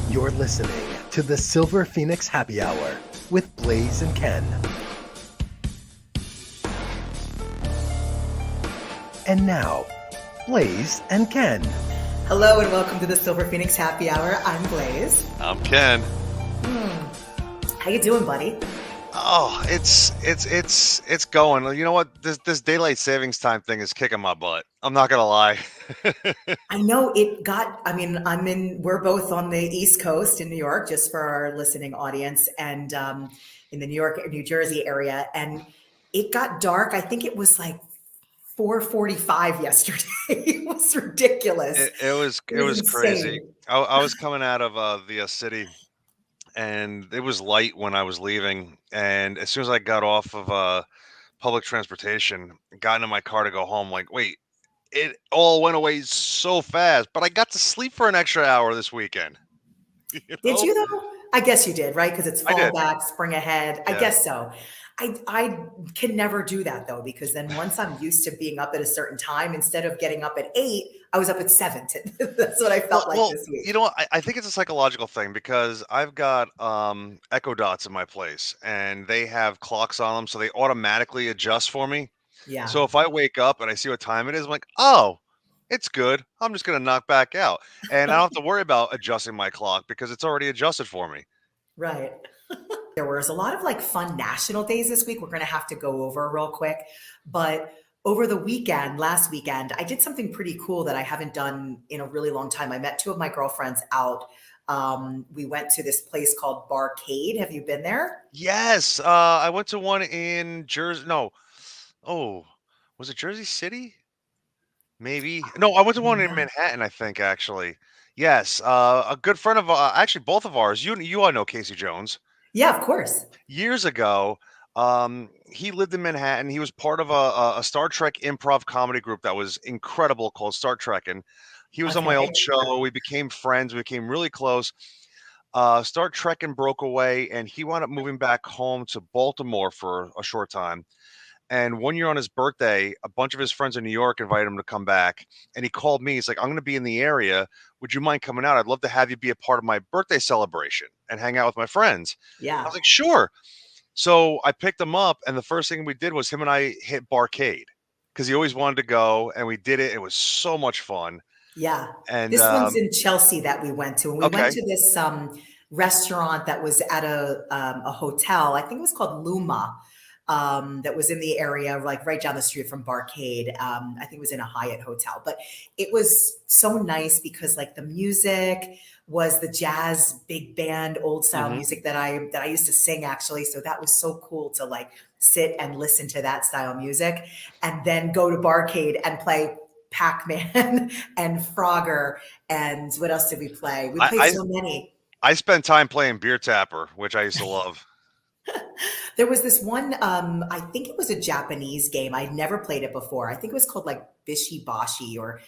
You're listening to the Silver Phoenix Happy Hour with Blaze and Ken. And now, Blaze and Ken. Hello and welcome to the Silver Phoenix Happy Hour. I'm Blaze. I'm Ken. How you doing, buddy? Oh, it's going. You know what? This daylight savings time thing is kicking my butt. I'm not gonna lie. I know we're both on the East Coast in New York, just for our listening audience, and in the New York, New Jersey area. And it got dark. I think it was like 4:45 yesterday. It was ridiculous. It was insane. crazy. I was coming out of the city, and it was light when I was leaving. And as soon as I got off of public transportation, got into my car to go home, like, wait, it all went away so fast. But I got to sleep for an extra hour this weekend. Did you though? I guess you did, right? Because it's fall back, spring ahead. Yeah. I guess so. I can never do that though, because then once I'm used to being up at a certain time, instead of getting up at 8, I was up at 7. That's what I felt this week. You know what? I think it's a psychological thing, because I've got Echo Dots in my place, and they have clocks on them, so they automatically adjust for me. Yeah. So if I wake up and I see what time it is, I'm like, oh, it's good. I'm just gonna knock back out, and I don't have to worry about adjusting my clock because it's already adjusted for me. Right. There was a lot of like fun national days this week. We're going to have to go over real quick, but over the last weekend, I did something pretty cool that I haven't done in a really long time. I met 2 of my girlfriends out. We went to this place called Barcade. Have you been there? Yes. I went to one in Jersey. No. Oh, was it Jersey City? Maybe. No, I went to one in Manhattan, I think, actually. Yes. A good friend of actually both of ours. You all know Casey Jones. Yeah, of course. Years ago, he lived in Manhattan. He was part of a Star Trek improv comedy group that was incredible called Star Trekkin'. He was on my old show. We became friends. We became really close. Star Trekkin' broke away, and he wound up moving back home to Baltimore for a short time. And one year on his birthday, a bunch of his friends in New York invited him to come back. And he called me. He's like, I'm going to be in the area. Would you mind coming out? I'd love to have you be a part of my birthday celebration and hang out with my friends. Yeah. I was like, sure. So I picked him up, and the first thing we did was him and I hit Barcade, because he always wanted to go, and we did it. It was so much fun. Yeah. And this one's in Chelsea that we went to. And we went to this restaurant that was at a hotel. I think it was called Luma. That was in the area, like right down the street from Barcade. I think it was in a Hyatt hotel, but it was so nice because like the music was the jazz big band, old style music that I used to sing actually. So that was so cool to like sit and listen to that style music, and then go to Barcade and play Pac-Man and Frogger. And what else did we play? We played so many. I spent time playing Beer Tapper, which I used to love. There was this one, I think it was a Japanese game. I'd never played it before. I think it was called like Bishi Bashi or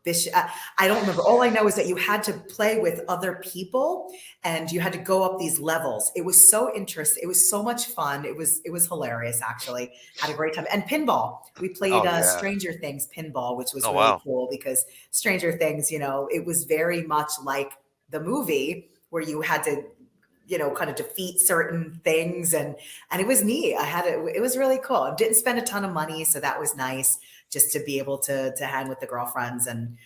Bish. I don't remember. All I know is that you had to play with other people and you had to go up these levels. It was so interesting. It was so much fun. It was hilarious, actually. Had a great time. And pinball. We played Stranger Things pinball, which was really cool because Stranger Things, it was very much like the movie where you had to kind of defeat certain things. And it was neat. It was really cool. I didn't spend a ton of money. So that was nice just to be able to hang with the girlfriends and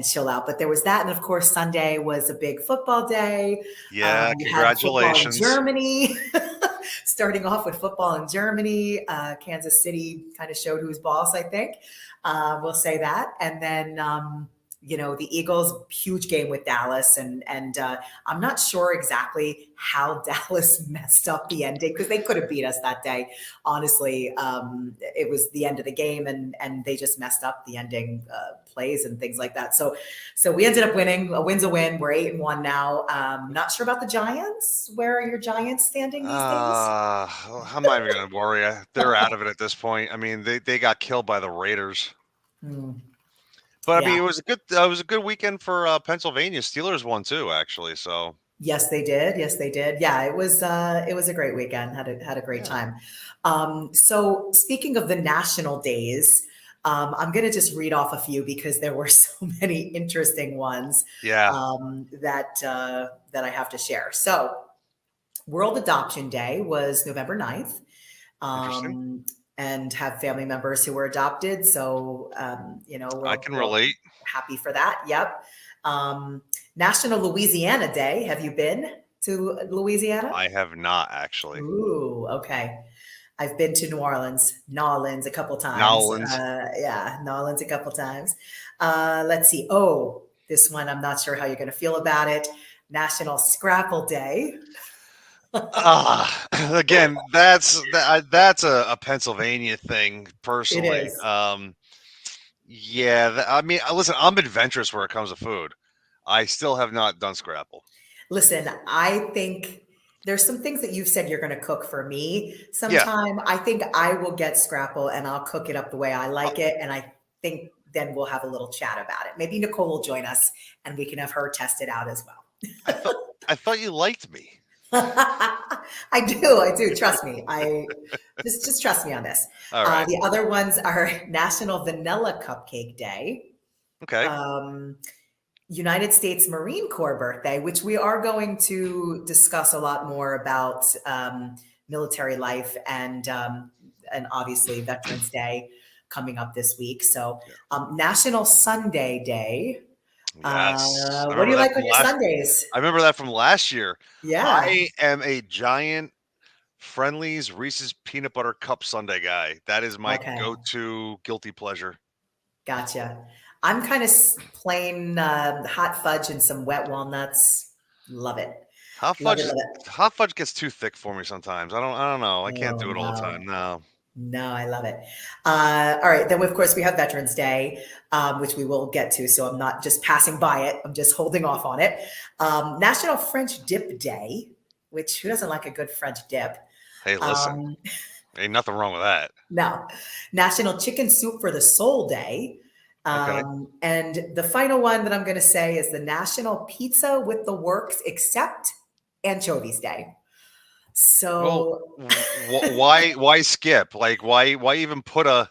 chill out. But there was that. And of course, Sunday was a big football day. Yeah. Congratulations. Germany, starting off with football in Germany. Kansas City kind of showed who's boss, I think. We'll say that. And then, the Eagles, huge game with Dallas. And I'm not sure exactly how Dallas messed up the ending because they could have beat us that day. Honestly, it was the end of the game and they just messed up the ending plays and things like that. So we ended up winning. A win's a win. We're 8-1 now. Not sure about the Giants. Where are your Giants standing these days? I'm not even going to worry. They're out of it at this point. I mean, they got killed by the Raiders. But I mean, it was a good weekend for Pennsylvania. Steelers won too, actually. So yes, they did. Yeah, it was a great weekend. Had a great time. So speaking of the national days, I'm going to just read off a few because there were so many interesting ones Yeah. that I have to share. So, World Adoption Day was November 9th, Interesting. and have family members who were adopted. So, I can we're relate. happy for that. Yep. Um, National Louisiana Day. Have you been to Louisiana? I have not actually. Ooh, okay. I've been to New Orleans a couple times. Nowlands. Yeah, New Orleans a couple times. Let's see. Oh, this one, I'm not sure how you're going to feel about it. National Scrapple Day. Again, that's a Pennsylvania thing It personally. is. Yeah, I mean, listen, I'm adventurous where it comes to food. I still have not done Scrapple. Listen, I think there's some things that you've said you're going to cook for me Yeah, sometime. I think I will get Scrapple and I'll cook it up the way I uh, like it. And I think then we'll have a little chat about it. Maybe Nicole will join us and we can have her test it out as well. I thought I thought you liked me. I do. Trust me. I just trust me on this. All right. The other ones are National Vanilla Cupcake Day, Okay. um, United States Marine Corps birthday, which we are going to discuss a lot more about military life and obviously Veterans Day coming up this week. So National Sunday Day. Yes. I What do remember you that like from on your Sundays? I remember that from last year. Yeah. I am a giant Friendly's Reese's peanut butter cup sundae guy. That is my Okay. go-to guilty pleasure. Gotcha. I'm kind of plain hot fudge and some wet walnuts. Love it. Hot Love fudge it. is Love it. hot fudge gets too thick for me sometimes. I don't know. I can't Oh, do it all the no. time. No. No, I love it. All right. Then, of course, we have Veterans Day, which we will get to. So I'm not just passing by it, I'm just holding off on it. National French Dip Day, which who doesn't like a good French dip? Hey, listen. Um, Ain't nothing wrong with that. no. National Chicken Soup for the Soul Day. Okay. And the final one that I'm going to say is the National Pizza with the Works except Anchovies Day. Well, So why skip? Like why even put a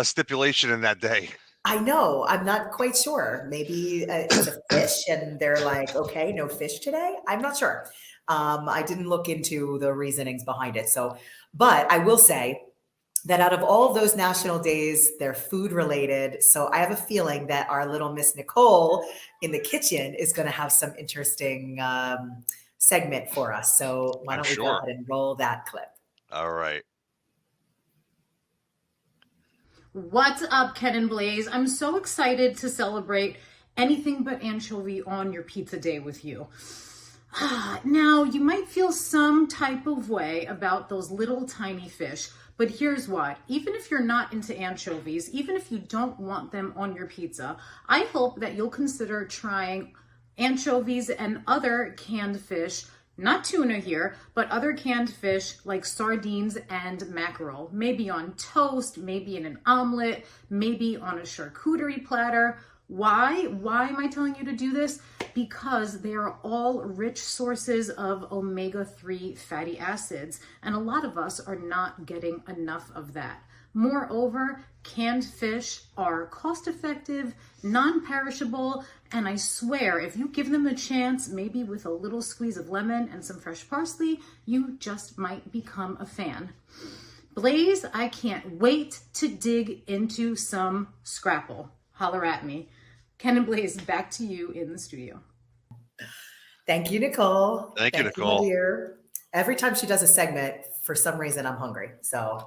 stipulation in that day? I know I'm not quite sure. Maybe it's a fish, and they're like, okay, no fish today. I'm not sure. I didn't look into the reasonings behind it. So, but I will say that out of all of those national days, they're food related. So I have a feeling that our little Miss Nicole in the kitchen is going to have some interesting segment for us. So why I'm don't we go sure. ahead and roll that clip? All right. What's up, Ken and Blaze? I'm so excited to celebrate anything but anchovy on your pizza day with you. Now, you might feel some type of way about those little tiny fish, but here's what. Even if you're not into anchovies, even if you don't want them on your pizza, I hope that you'll consider trying anchovies and other canned fish, not tuna here, but other canned fish like sardines and mackerel, maybe on toast, maybe in an omelet, maybe on a charcuterie platter. Why am I telling you to do this? Because they are all rich sources of omega-3 fatty acids, and a lot of us are not getting enough of that. Moreover, canned fish are cost-effective, non-perishable, and I swear, if you give them a chance, maybe with a little squeeze of lemon and some fresh parsley, you just might become a fan. Blaze, I can't wait to dig into some Scrapple. Holler at me. Ken and Blaze, back to you in the studio. Thank you, Nicole. Thank you, my Nicole. dear. Every time she does a segment, for some reason, I'm hungry. So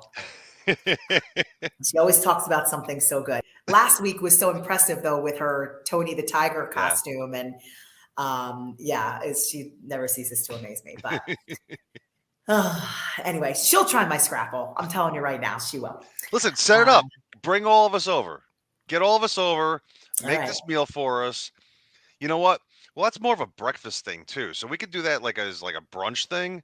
she always talks about something so good. Last week was so impressive, though, with her Tony the Tiger costume. And she never ceases to amaze me. But anyway, she'll try my Scrapple. I'm telling you right now, she will. Listen, set it up. Bring all of us over. Get all of us over. Make right. this meal for us. You know what? Well, that's more of a breakfast thing too. So we could do that as like a brunch thing.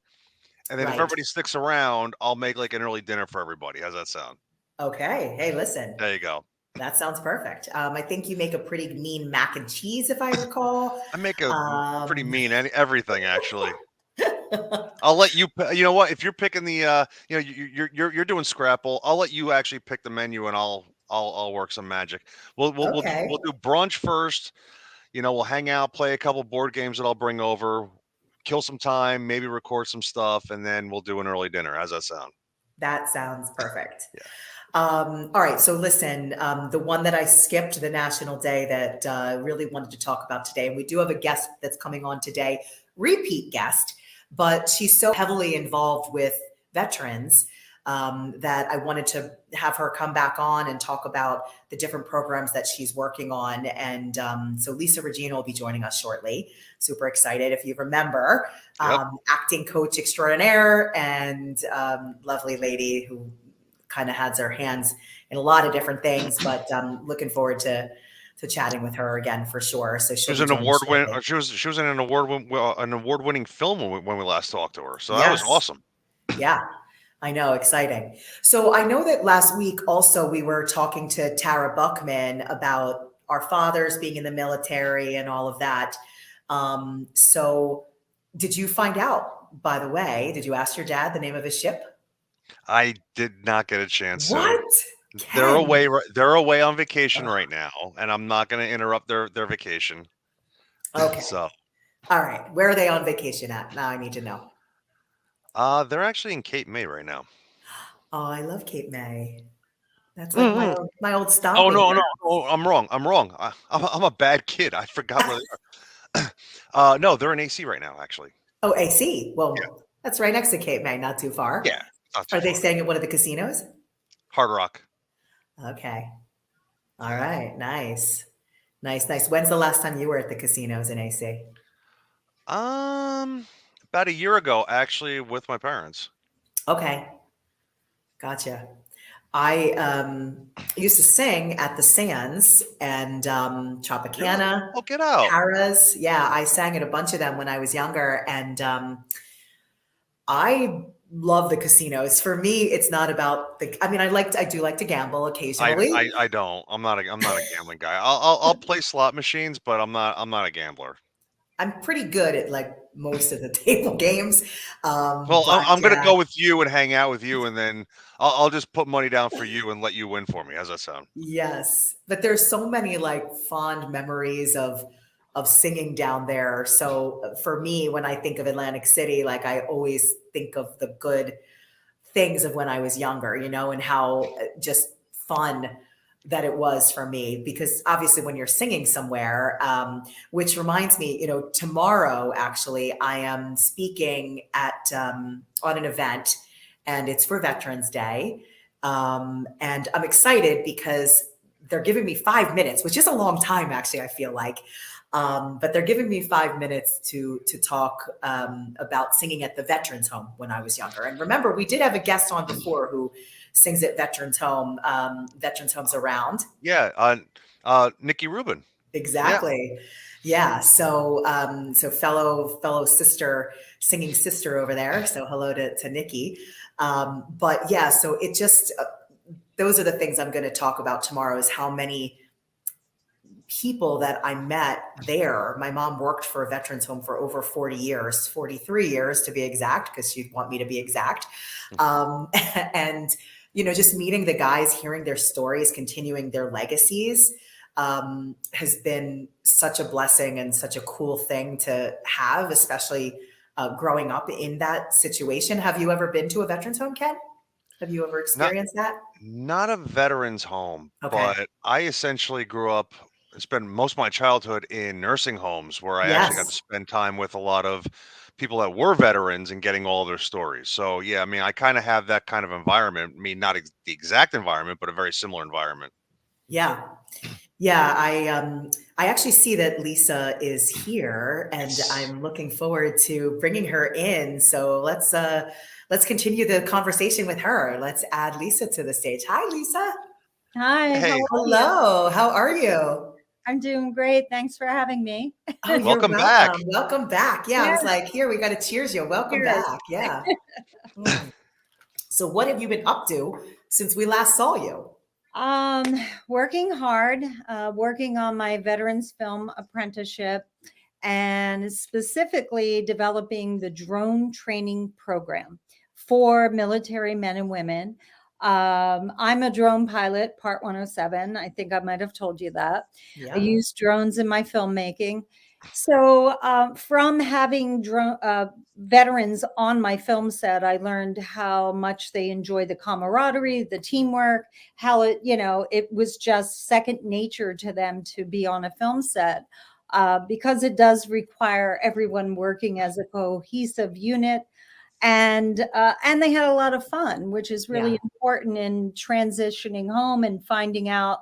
And then if Right. everybody sticks around, I'll make like an early dinner for everybody. How's that sound? Okay. Hey, listen. There you go. That sounds perfect. I think you make a pretty mean mac and cheese, if I recall. I make a pretty mean everything actually. I'll let you. You know what? If you're picking the, you're doing Scrapple. I'll let you actually pick the menu, and I'll I'll work some magic. We'll Okay. do brunch first. We'll hang out, play a couple board games that I'll bring over, kill some time, maybe record some stuff, and then we'll do an early dinner. How's that sound? That sounds perfect. Yeah. All right. So listen, the one that I skipped, the National Day that I really wanted to talk about today, and we do have a guest that's coming on today, repeat guest, but she's so heavily involved with veterans that I wanted to have her come back on and talk about the different programs that she's working on. And so Lisa Regina will be joining us shortly. Super excited. If you remember, Yep. acting coach extraordinaire and lovely lady who kind of has her hands in a lot of different things, but looking forward to chatting with her again for sure. So She was she'll an be joining us award win. shortly. She was in an award-winning film when we last talked to her. So that was Yes. awesome. Yeah, I know. Exciting. So I know that last week also we were talking to Tara Buckman about our fathers being in the military and all of that. So did you find out, by the way, did you ask your dad the name of his ship? I did not get a chance to. What? They're Ken. away. They're away on vacation Ugh. right now, and I'm not going to interrupt their vacation. Okay. So, All right. Where are they on vacation at? Now I need to know. they're actually in Cape May right now. Oh, I love Cape May. That's like my old Oh stomping no, ground. oh, I'm wrong. I'm a bad kid. I forgot where they are. No, they're in AC right now, actually. Oh, AC. Well, Yeah. that's right next to Cape May, not too far. Yeah, not too Are they far. staying at one of the casinos? Hard Rock. Okay. All right. Nice. Nice, nice. When's the last time you were at the casinos in AC? About a year ago, actually, with my parents. Okay. Gotcha. I used to sing at the Sands and Tropicana, Oh, get out. Paras. Yeah, I sang at a bunch of them when I was younger. And I love the casinos. For me, it's not about I do like to gamble occasionally. I don't. I'm not a gambling guy. I'll play slot machines, but I'm not a gambler. I'm pretty good at like most of the table games. Well, But I'm going to go with you and hang out with you, and then I'll just put money down for you and let you win for me. How's that sound? yes, but there's so many like fond memories of singing down there. So for me, when I think of Atlantic City, like I always think of the good things of when I was younger, and how just fun that it was for me. Because obviously, when you're singing somewhere, which reminds me, tomorrow actually, I am speaking at on an event, and it's for Veterans Day, and I'm excited because they're giving me 5 minutes, which is a long time, actually. I feel like. But they're giving me 5 minutes to talk about singing at the Veterans Home when I was younger. And remember, we did have a guest on before who sings at Veterans Homes around. Yeah, Nikki Rubin. Exactly. Yeah. So so fellow singing sister over there. So hello to Nikki. But yeah, so it just those are the things I'm going to talk about tomorrow, is how many people that I met there. My mom worked for a veterans home for over 40 years, 43 years to be exact, because she'd want me to be exact. And, just meeting the guys, hearing their stories, continuing their legacies has been such a blessing and such a cool thing to have, especially growing up in that situation. Have you ever been to a veterans home, Ken? Have you ever experienced that? Not a veterans home, Okay. but I essentially grew up, spent most of my childhood in nursing homes where I actually got to Yes. spend time with a lot of people that were veterans and getting all their stories. So yeah, I mean, I kind of have that kind of environment. I mean, not the exact environment, but a very similar environment. Yeah. Yeah, I actually see that Lisa is here, and I'm looking forward to bringing her in. So let's continue the conversation with her. Let's add Lisa to the stage. Hi, Lisa. Hi, Hey, how are you? Hello. How are you? I'm doing great. Thanks for having me. Oh, you're welcome back. welcome. Welcome back. Yeah, I was Yes, like, here, we got to cheers you. Welcome cheers. back. Yeah. Mm. So what have you been up to since we last saw you? Working hard, working on my Veterans Film Apprenticeship, and specifically developing the drone training program for military men and women. I'm a drone pilot, Part 107. I think I might have told you that. I Yeah. use drones in my filmmaking. So from having veterans on my film set, I learned how much they enjoy the camaraderie, the teamwork, how it was just second nature to them to be on a film set. Because it does require everyone working as a cohesive unit, and they had a lot of fun, which is really Yeah. important in transitioning home and finding out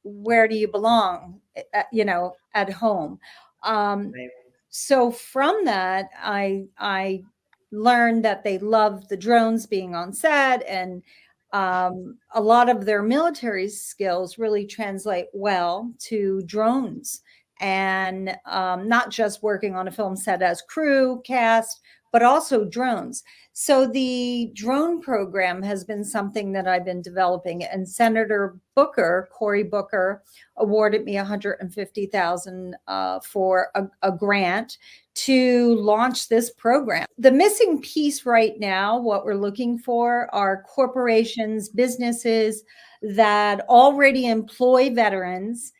where do you belong, at home. Right. So from that, I learned that they love the drones being on set, and a lot of their military skills really translate well to drones, and not just working on a film set as crew, cast, but also drones. So the drone program has been something that I've been developing, and Senator Booker, Cory Booker, awarded me $150,000 for a grant to launch this program. The missing piece right now, what we're looking for, are corporations, businesses that already employ veterans,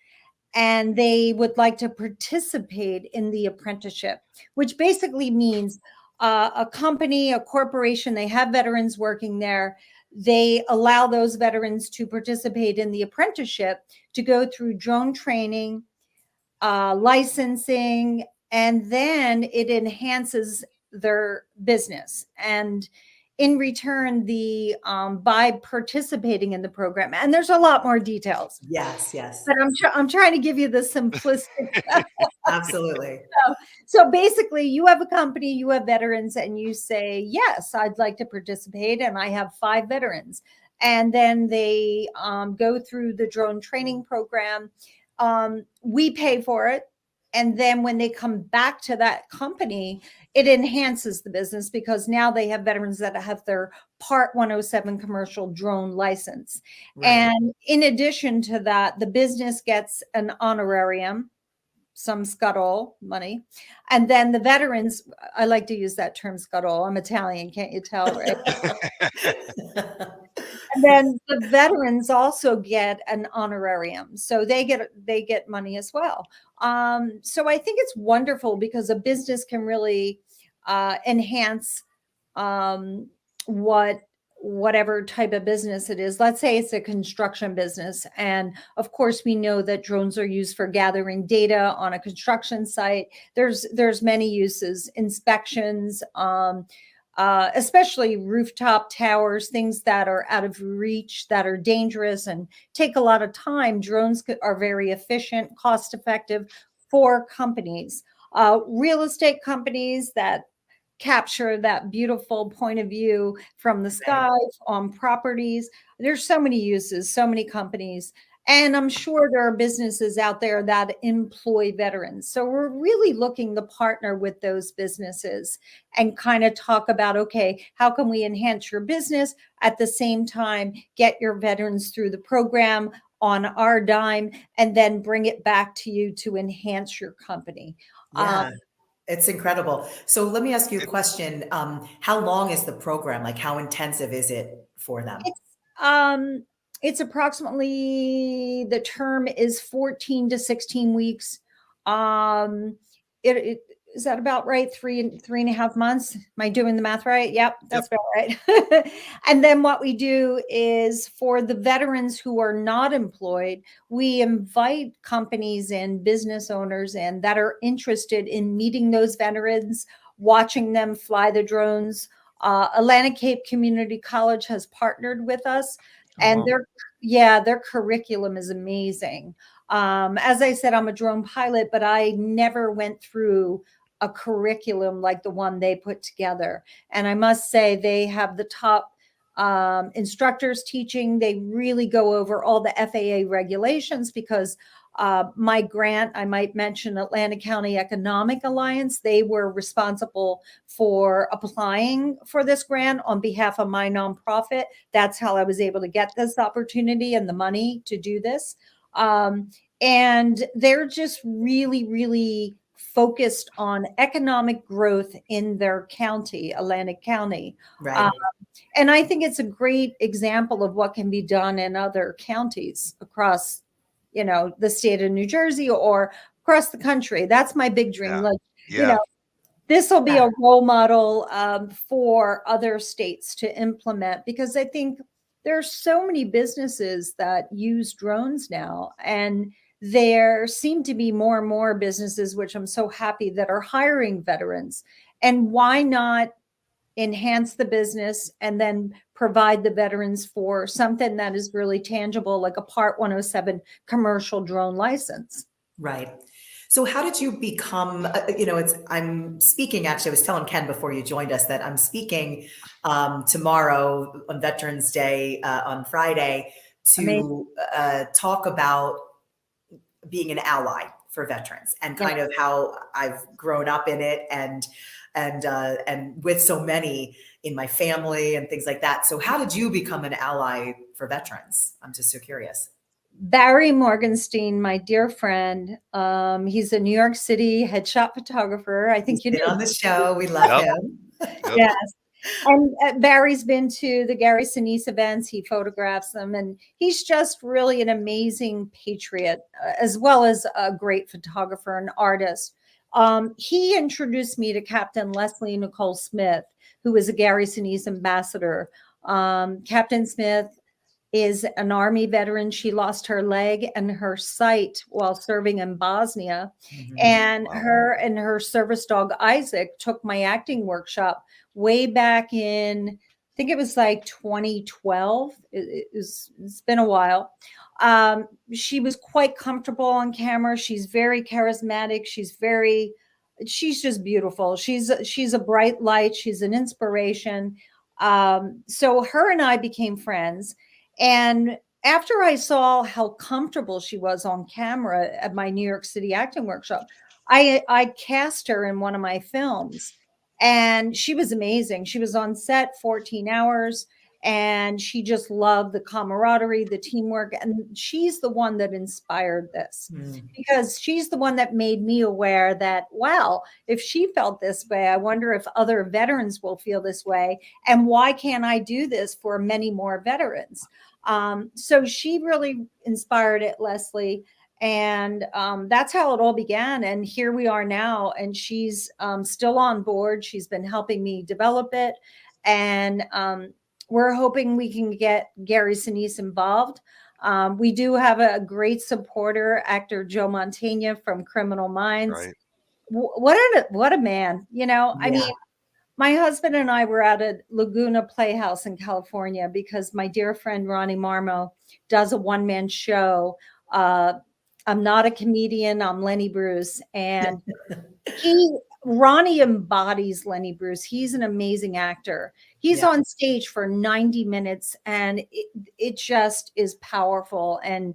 and they would like to participate in the apprenticeship, which basically means a company, a corporation, they have veterans working there. They allow those veterans to participate in the apprenticeship, to go through drone training, licensing, and then it enhances their business. And in return, the by participating in the program, and there's a lot more details, Yes. Yes. but I'm trying to give you the simplistic. Absolutely. So basically, you have a company, you have veterans, and you say, yes, I'd like to participate, and I have 5 veterans. And then they go through the drone training program. We pay for it. And then when they come back to that company, it enhances the business, because now they have veterans that have their Part 107 commercial drone license. Right. And in addition to that, the business gets an honorarium, some scuttle money. And then the veterans, I like to use that term scuttle. I'm Italian, can't you tell, right? And then the veterans also get an honorarium. So they get money as well. So I think it's wonderful, because a business can really enhance whatever type of business it is. Let's say it's a construction business. And of course, we know that drones are used for gathering data on a construction site. There's many uses, inspections, especially rooftop towers, things that are out of reach, that are dangerous and take a lot of time. Drones are very efficient, cost effective for companies, real estate companies that capture that beautiful point of view from the sky on properties. There's so many uses, so many companies. And I'm sure there are businesses out there that employ veterans. So we're really looking to partner with those businesses and kind of talk about, okay, how can we enhance your business, at the same time get your veterans through the program on our dime, and then bring it back to you to enhance your company. Yeah. It's incredible. So let me ask you a question. How long is the program? Like, how intensive is it for them? It's approximately, the term is 14 to 16 weeks. Is that about right? 3.5 months. Am I doing the math right? Yep, that's about right. And then what we do is, for the veterans who are not employed, we invite companies and business owners and that are interested in meeting those veterans, watching them fly the drones. Atlantic Cape Community College has partnered with us, and their curriculum is amazing. As I said, I'm a drone pilot, but I never went through a curriculum like the one they put together. And I must say, they have the top instructors teaching. They really go over all the FAA regulations, because my grant, I might mention Atlantic County Economic Alliance, they were responsible for applying for this grant on behalf of my nonprofit. That's how I was able to get this opportunity and the money to do this. And they're just really, really focused on economic growth in their county, Atlantic County. Right. And I think it's a great example of what can be done in other counties across, the state of New Jersey or across the country. That's my big dream. Yeah. Like, Yeah. this will be a role model for other states to implement, because I think there are so many businesses that use drones now, and there seem to be more and more businesses, which I'm so happy, that are hiring veterans. And why not enhance the business and then provide the veterans for something that is really tangible, like a Part 107 commercial drone license? Right. So how did you become, I'm speaking, actually, I was telling Ken before you joined us that I'm speaking tomorrow on Veterans Day on Friday to talk about being an ally for veterans and kind of how I've grown up in it and with so many in my family and things like that. So how did you become an ally for veterans? I'm just so curious. Barry Morgenstein, my dear friend, he's a New York City headshot photographer. I think He's been on the show. We love him. Yes. And Barry's been to the Gary Sinise events. He photographs them, and he's just really an amazing patriot, as well as a great photographer and artist. He introduced me to Captain Leslie Nicole Smith, who is a Gary Sinise ambassador. Captain Smith is an Army veteran. She lost her leg and her sight while serving in Bosnia. And her and her service dog, Isaac, took my acting workshop way back in, I think it was like 2012. It's been a while. She was quite comfortable on camera. She's very charismatic. She's just beautiful. She's a bright light. She's an inspiration. So her and I became friends. And after I saw how comfortable she was on camera at my New York City acting workshop, I cast her in one of my films, and she was amazing. She was on set 14 hours, and she just loved the camaraderie, the teamwork. And she's the one that inspired this, because she's the one that made me aware that, wow, if she felt this way, I wonder if other veterans will feel this way. And why can't I do this for many more veterans? So she really inspired it, Leslie. And that's how it all began. And here we are now. And she's still on board. She's been helping me develop it. And we're hoping we can get Gary Sinise involved. We do have a great supporter, actor Joe Mantegna from Criminal Minds. Right. What a man, I mean, my husband and I were at a Laguna Playhouse in California because my dear friend Ronnie Marmo does a one-man show. I'm not a comedian. I'm Lenny Bruce. And Ronnie embodies Lenny Bruce. He's an amazing actor. He's on stage for 90 minutes, and it just is powerful. And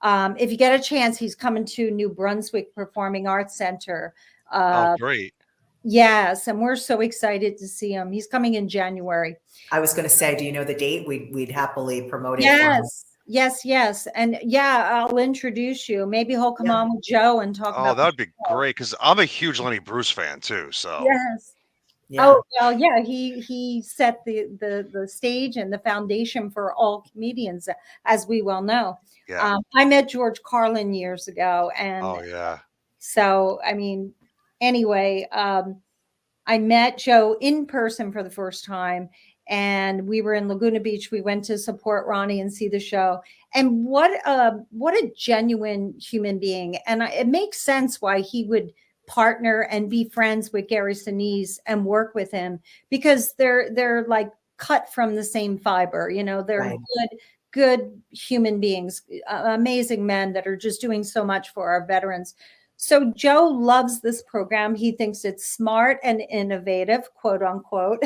if you get a chance, he's coming to New Brunswick Performing Arts Center. Oh, great. Yes, and we're so excited to see him. He's coming in January. I was going to say, do you know the date? We'd happily promote it. Yes. And I'll introduce you. Maybe he'll come on with Joe and talk about. Oh, that'd be great, because I'm a huge Lenny Bruce fan too. So yes. Yeah. Oh well, yeah. He set the stage and the foundation for all comedians, as we well know. Yeah. I met George Carlin years ago, and so I mean, anyway, I met Joe in person for the first time, and we were in Laguna Beach. We went to support Ronnie and see the show. And what a genuine human being. And it makes sense why he would partner and be friends with Gary Sinise and work with him, because they're like cut from the same fiber. They're good human beings, amazing men that are just doing so much for our veterans. So Joe loves this program. He thinks it's smart and innovative, quote unquote.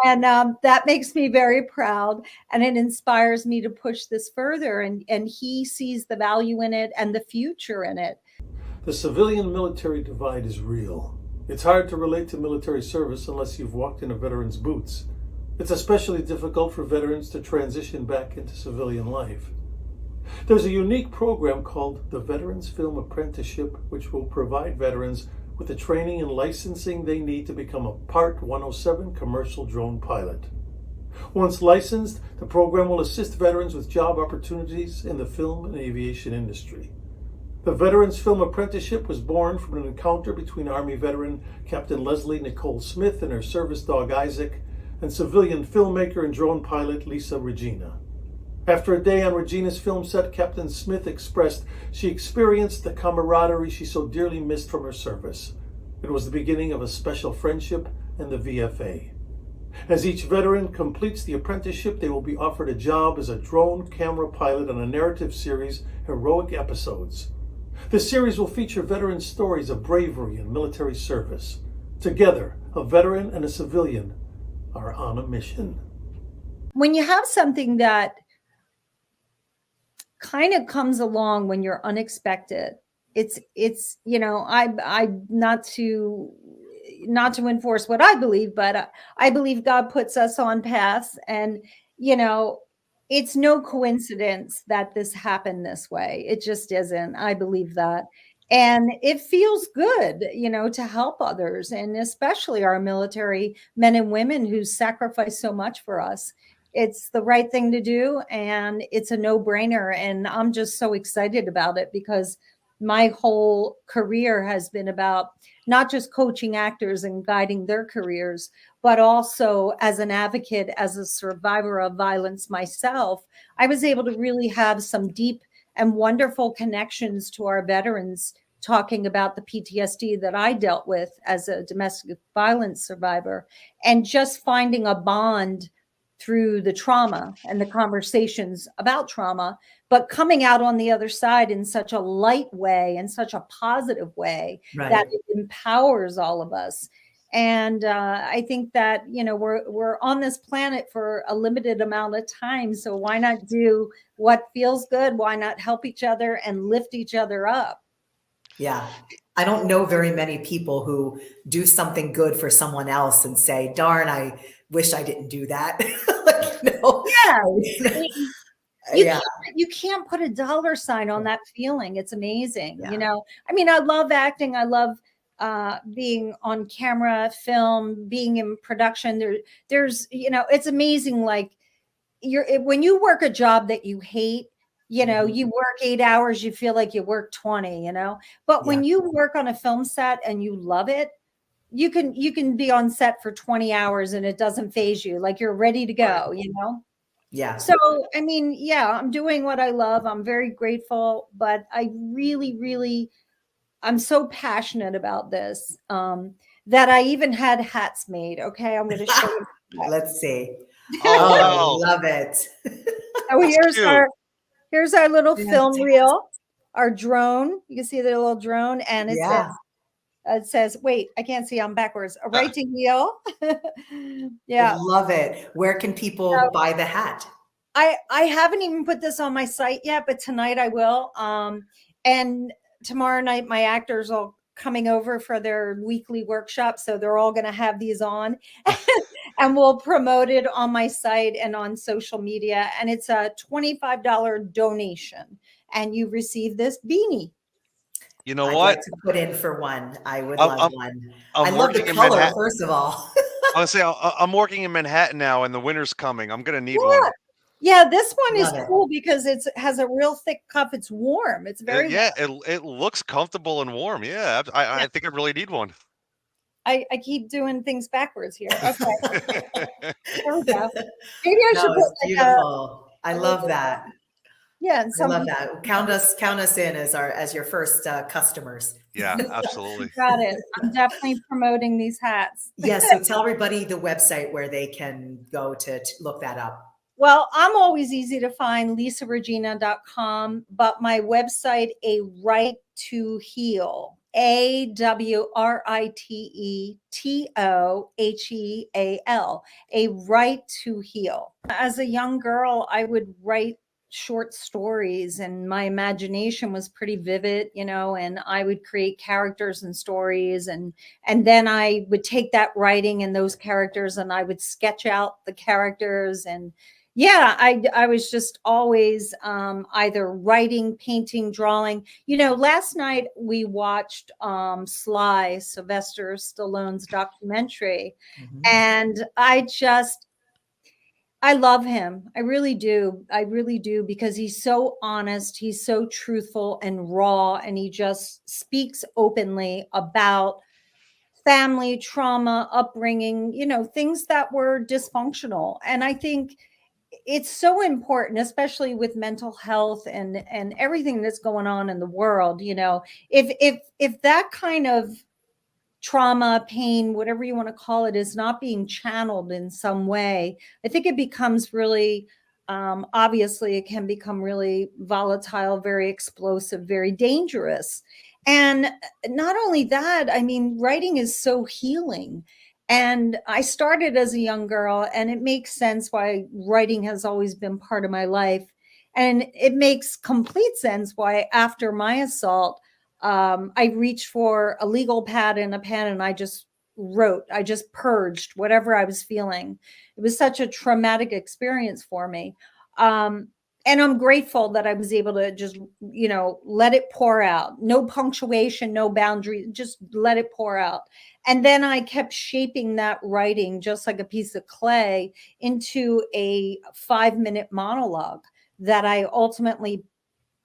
And that makes me very proud. And it inspires me to push this further. And he sees the value in it and the future in it. The civilian-military divide is real. It's hard to relate to military service unless you've walked in a veteran's boots. It's especially difficult for veterans to transition back into civilian life. There's a unique program called the Veterans Film Apprenticeship, which will provide veterans with the training and licensing they need to become a Part 107 commercial drone pilot. Once licensed, the program will assist veterans with job opportunities in the film and aviation industry. The Veterans Film Apprenticeship was born from an encounter between Army veteran Captain Leslie Nicole Smith and her service dog Isaac, and civilian filmmaker and drone pilot Lisa Regina. After a day on Regina's film set, Captain Smith expressed she experienced the camaraderie she so dearly missed from her service. It was the beginning of a special friendship and the VFA. As each veteran completes the apprenticeship, they will be offered a job as a drone camera pilot on a narrative series, Heroic Episodes. The series will feature veteran stories of bravery and military service. Together, a veteran and a civilian are on a mission. When you have something that kind of comes along when you're unexpected, it's I not to enforce what I believe, but I believe God puts us on paths, and it's no coincidence that this happened this way. It just isn't. I believe that. And it feels good, to help others, and especially our military men and women who sacrifice so much for us. It's the right thing to do, and it's a no-brainer. And I'm just so excited about it because my whole career has been about not just coaching actors and guiding their careers, but also as an advocate, as a survivor of violence myself. I was able to really have some deep and wonderful connections to our veterans, talking about the PTSD that I dealt with as a domestic violence survivor, and just finding a bond through the trauma and the conversations about trauma, but coming out on the other side in such a light way, in such a positive way, Right. that it empowers all of us. And I think that, we're on this planet for a limited amount of time. So why not do what feels good? Why not help each other and lift each other up? Yeah. I don't know very many people who do something good for someone else and say, darn, I wish I didn't do that. Yeah. You can't put a dollar sign on that feeling. It's amazing. Yeah. I love acting. I love being on camera, film, being in production. There's it's amazing. Like when you work a job that you hate, you work 8 hours, you feel like you work 20, but when you work on a film set and you love it, you can be on set for 20 hours and it doesn't phase you. Like you're ready to go, Yeah. So, I'm doing what I love. I'm very grateful, but I really, really, I'm so passionate about this, that I even had hats made. Okay. I'm going to show you. Let's see. Oh, wow. Love it. Oh, here's our little Yeah, film reel, our drone. You can see the little drone, and it says, wait, I can't see, I'm backwards. A right to heal. Yeah. Love it. Where can people buy the hat? I haven't even put this on my site yet, but tonight I will. And tomorrow night, my actors are coming over for their weekly workshop. So they're all going to have these on and we'll promote it on my site and on social media. And it's a $25 donation and you receive this beanie. You know I'd what? like to put in for one. I would love one. I I'm love the working in color, Manhattan. first of all. I was saying I'm working in Manhattan now, and the winter's coming. I'm gonna need one. Yeah, this one is Love it. cool because it has a real thick cuff. It's warm. It's very warm. It looks comfortable and warm. Yeah, I think I really need one. I keep doing things backwards here. Okay. There we go. Maybe I should No, put it's beautiful. I love that. Yeah, and I love that. Count us in as your first customers. Yeah, absolutely. Got it. I'm definitely promoting these hats. Yes. So tell everybody the website where they can go to look that up. Well, I'm always easy to find, lisaregina.com, but my website, A Right to Heal, AWRITETOHEAL, A Right to Heal. As a young girl, I would write short stories and my imagination was pretty vivid, and I would create characters and stories. And then I would take that writing and those characters and I would sketch out the characters. And yeah, I was just always either writing, painting, drawing. Last night we watched Sly, Sylvester Stallone's documentary. And I love him. I really do. I really do, because he's so honest. He's so truthful and raw, and he just speaks openly about family trauma, upbringing, things that were dysfunctional. And I think it's so important, especially with mental health and everything that's going on in the world. If that kind of trauma, pain, whatever you want to call it, is not being channeled in some way, I think it becomes really, obviously, it can become really volatile, very explosive, very dangerous. And not only that, I mean, writing is so healing. And I started as a young girl, and it makes sense why writing has always been part of my life. And it makes complete sense why, after my assault, I reached for a legal pad and a pen, and I just wrote. I just purged whatever I was feeling. It was such a traumatic experience for me. Um, and I'm grateful that I was able to just, let it pour out. No punctuation, no boundary, just let it pour out. And then I kept shaping that writing just like a piece of clay into a 5-minute monologue that I ultimately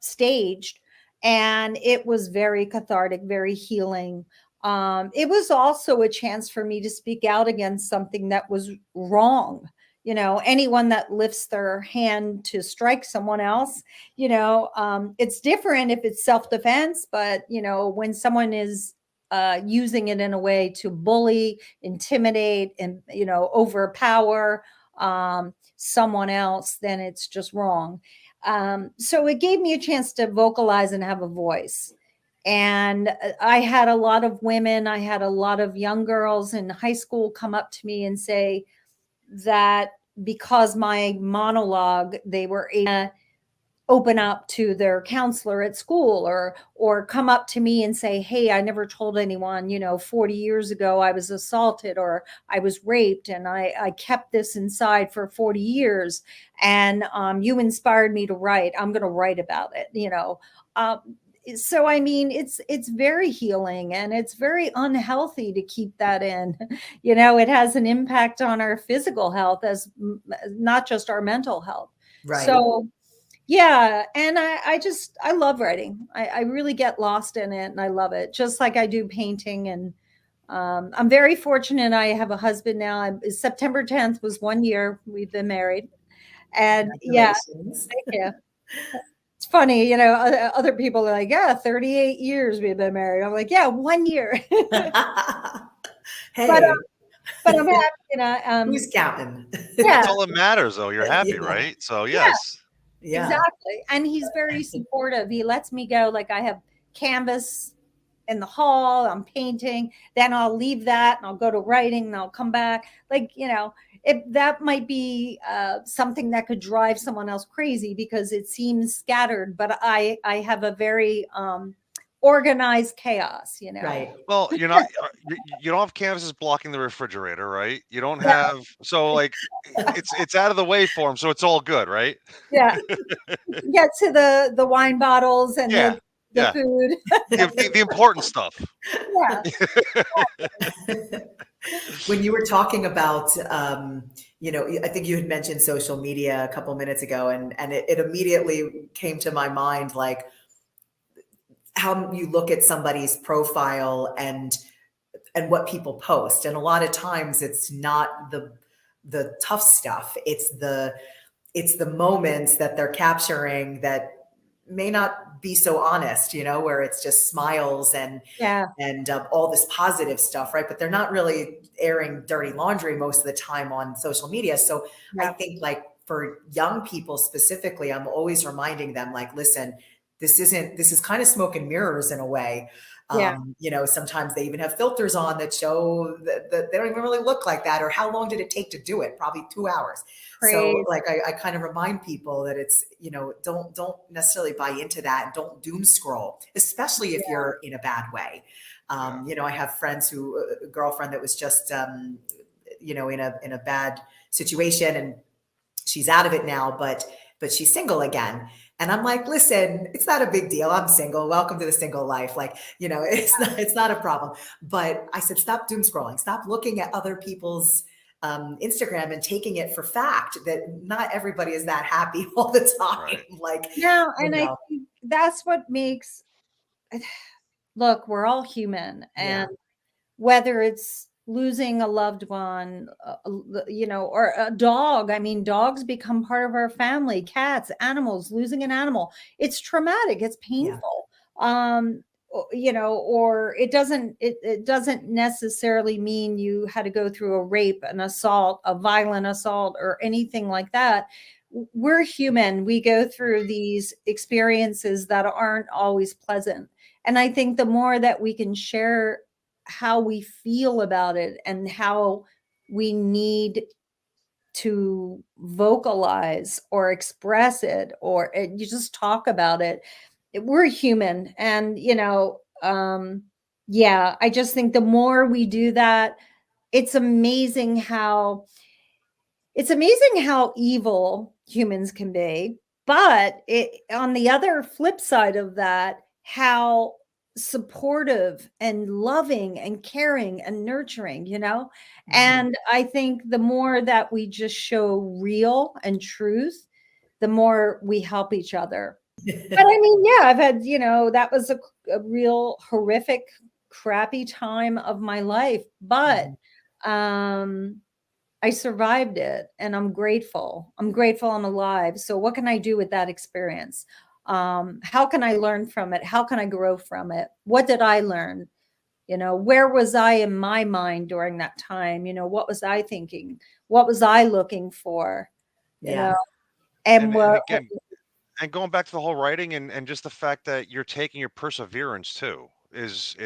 staged, and it was very cathartic, very healing. It was also a chance for me to speak out against something that was wrong. Anyone that lifts their hand to strike someone else, it's different if it's self-defense, but when someone is using it in a way to bully, intimidate, and overpower someone else, then it's just wrong. So it gave me a chance to vocalize and have a voice. And I had a lot of women, I had a lot of young girls in high school come up to me and say that because my monologue, they were able to open up to their counselor at school, or come up to me and say, hey, I never told anyone, 40 years ago I was assaulted or I was raped, and I kept this inside for 40 years, and you inspired me to write. I'm going to write about it. So I mean, it's very healing, and it's very unhealthy to keep that in. It has an impact on our physical health, as not just our mental health. Right. So yeah, and I love writing. I really get lost in it, and I love it, just like I do painting. And I'm very fortunate. I have a husband now. September 10th was 1 year we've been married. And yeah, Congratulations. thank you. It's funny, other people are like, yeah, 38 years we've been married. I'm like, yeah, 1 year. Hey, But I'm happy, who's counting? yeah, That's all that matters, though. You're happy, Yeah. right? So Yeah. yes. Yeah. exactly. And he's very supportive. He lets me go. Like, I have canvas in the hall, I'm painting, then I'll leave that and I'll go to writing, and I'll come back. Like, if that might be something that could drive someone else crazy because it seems scattered, but I have a very organized chaos. Right. Well, you're not. You don't have canvases blocking the refrigerator, right? You don't Yeah. have. So like, it's out of the way for him, so it's all good, right? Yeah. Get to the wine bottles and Yeah. the Yeah. food. The important stuff. Yeah. When you were talking about, I think you had mentioned social media a couple minutes ago, and it immediately came to my mind, like how you look at somebody's profile and what people post. And a lot of times it's not the tough stuff. It's the moments that they're capturing that may not be so honest, where it's just smiles and Yeah. all this positive stuff, right? But they're not really airing dirty laundry most of the time on social media. So I Yeah. think, like, for young people specifically, I'm always reminding them, like, listen, this is kind of smoke and mirrors in a way. Yeah. Sometimes they even have filters on that show that they don't even really look like that. Or how long did it take to do it? Probably 2 hours. So Praise. like, I kind of remind people that it's, don't necessarily buy into that, and don't doom scroll, especially if you're in a bad way. I have friends a girlfriend that was just, in a bad situation, and she's out of it now, but she's single again. And I'm like, listen, it's not a big deal. I'm single. Welcome to the single life. Like, it's not a problem. But I said, stop doom scrolling. Stop looking at other people's Instagram and taking it for fact that not everybody is that happy all the time. Right. Like, No, you and I know, think that's what makes, look, we're all human. Yeah. And whether it's losing a loved one, you know, or a dog. I mean, dogs become part of our family, cats, animals, losing an animal. It's traumatic. It's painful. You know, or it doesn't necessarily mean you had to go through a rape, an assault, a violent assault, or anything like that. We're human. We go through these experiences that aren't always pleasant. And I think the more that we can share how we feel about it and how we need to vocalize or express it, or you just talk about it, we're human. And, you know, yeah, I just think the more we do that, it's amazing how evil humans can be. But on the other flip side of that, how supportive and loving and caring and nurturing, you know? And I think the more that we just show real and truth, the more we help each other. But I mean, yeah, I've had, you know, that was a real horrific, crappy time of my life. But I survived it, and I'm grateful. I'm grateful I'm alive. So what can I do with that experience? How can I learn from it? How can I grow from it? What did I learn? You know, where was I in my mind during that time? You know, what was I thinking? What was I looking for? You know, and And what, again, and going back to the whole writing and just the fact that you're taking your perseverance too is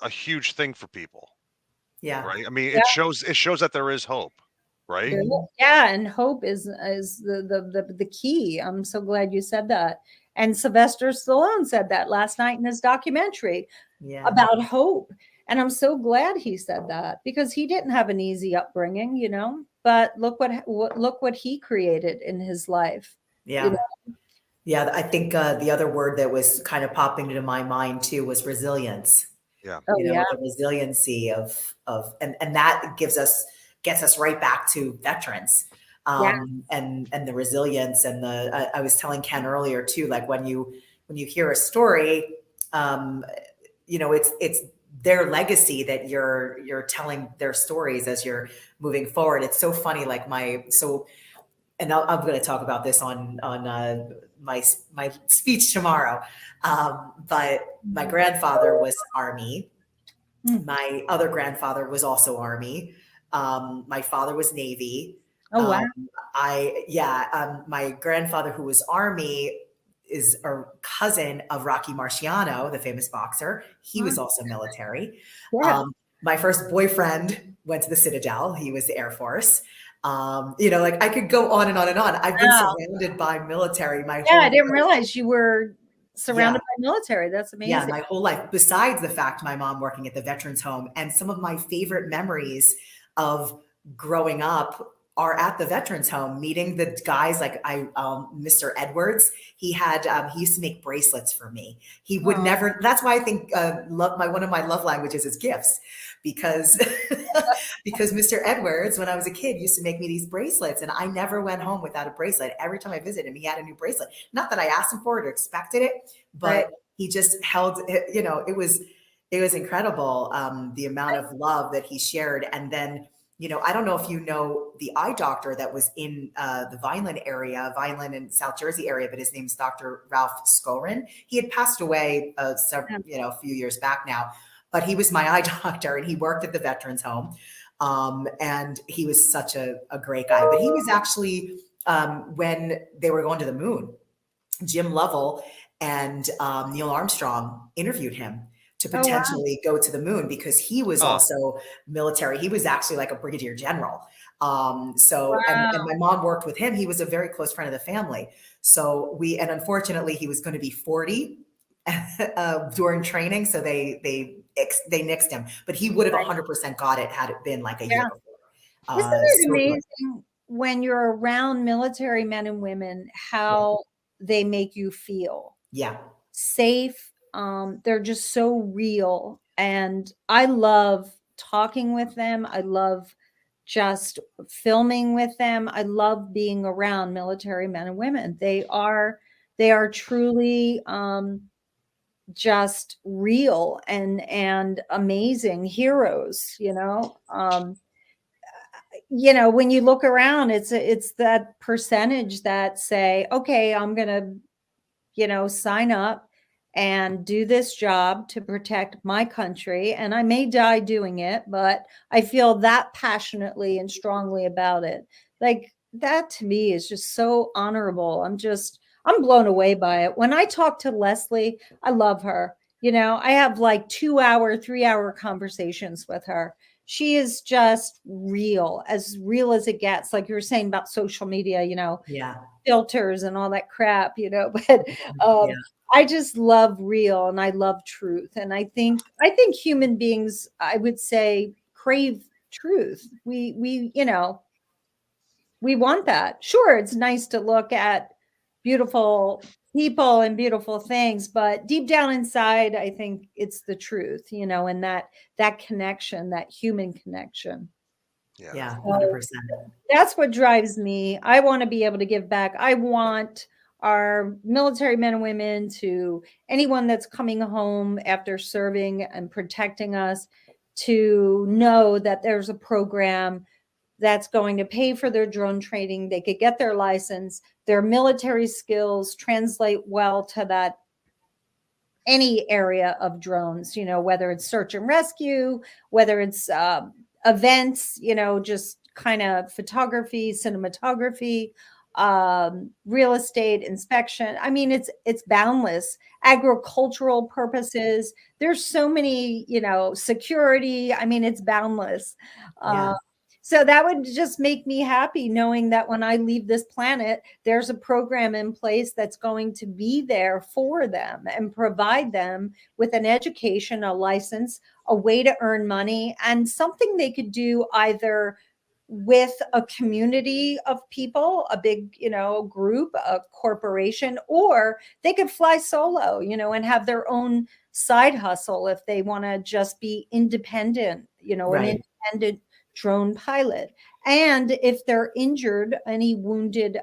a huge thing for people. Yeah. Right. I mean, Yeah. it shows that there is hope. Right. Yeah, and hope is the key. I'm so glad you said that. And Sylvester Stallone said that last night in his documentary about hope. And I'm so glad he said that, because he didn't have an easy upbringing, you know. But look what he created in his life. Yeah. You know? Yeah. I think the other word that was kind of popping into my mind too was resilience. Yeah. Oh, You know, yeah. the resiliency of and that gets us right back to veterans. And the resilience and I was telling Ken earlier too, like when you hear a story, you know, it's their legacy that you're telling their stories as you're moving forward. It's so funny. Like and I'm going to talk about this on my speech tomorrow. But my grandfather was Army. My other grandfather was also Army. My father was Navy. Oh, wow. My grandfather, who was Army, is a cousin of Rocky Marciano, the famous boxer. He was also military. Yeah. My first boyfriend went to the Citadel. He was the Air Force. You know, like I could go on and on and on. I've been surrounded by military my whole life. I didn't realize you were surrounded by military. That's amazing. Yeah, my whole life. Besides the fact my mom working at the Veterans Home, and some of my favorite memories of growing up are at the Veterans Home, meeting the guys like Mr. Edwards. He used to make bracelets for me. He would never. That's why I think one of my love languages is gifts, because Mr. Edwards, when I was a kid, used to make me these bracelets, and I never went home without a bracelet. Every time I visited him, he had a new bracelet. Not that I asked him for it or expected it, but he just held it. You know, it was incredible, the amount of love that he shared. And then, you know, I don't know if you know the eye doctor that was in the Vineland and South Jersey area, but his name's Dr. Ralph Skorin. He had passed away a few years back now, but he was my eye doctor, and he worked at the Veterans Home. And he was such a great guy. But he was actually, when they were going to the moon, Jim Lovell and Neil Armstrong interviewed him to potentially go to the moon, because he was also military. He was actually like a brigadier general. And my mom worked with him. He was a very close friend of the family. So and unfortunately he was going to be 40 during training. So they nixed him, but he would have 100% got it had it been like a year before. Isn't it amazing when you're around military men and women, how they make you feel? Yeah. Safe. They're just so real. And I love talking with them. I love just filming with them. I love being around military men and women. They are truly just real and amazing heroes, when you look around, it's that percentage that say, okay, I'm going to, sign up and do this job to protect my country. And I may die doing it, but I feel that passionately and strongly about it. Like that to me is just so honorable. I'm blown away by it. When I talk to Leslie, I love her. I have like 2-hour, 3-hour conversations with her. She is just real as it gets. Like you were saying about social media, Yeah. filters and all that crap, but Yeah. I just love real and I love truth. And I think human beings, I would say, crave truth. We want that. Sure, it's nice to look at beautiful people and beautiful things, but deep down inside, I think it's the truth, and that connection, that human connection. Yeah. So 100%. that's what drives me. I want to be able to give back. I want our military men and women, to anyone that's coming home after serving and protecting us, to know that there's a program that's going to pay for their drone training. They could get their license, their military skills translate well to that any area of drones, whether it's search and rescue, whether it's events, just kind of photography, cinematography, real estate inspection. I mean, it's boundless. Agricultural purposes. There's so many, security. I mean, it's boundless. Yeah. So that would just make me happy knowing that when I leave this planet, there's a program in place that's going to be there for them and provide them with an education, a license, a way to earn money, and something they could do either with a community of people, a big, group, a corporation, or they could fly solo, and have their own side hustle if they want to just be independent, Right. an independent drone pilot. And if they're injured, any wounded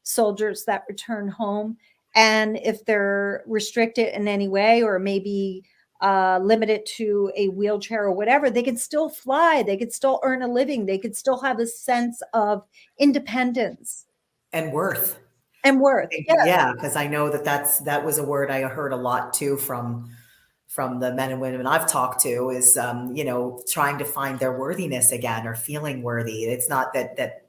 soldiers that return home, and if they're restricted in any way or maybe limited to a wheelchair or whatever, they could still fly, they could still earn a living, they could still have a sense of independence And worth. Yeah. Because I know that was a word I heard a lot too from the men and women I've talked to, is trying to find their worthiness again, or feeling worthy. It's not that that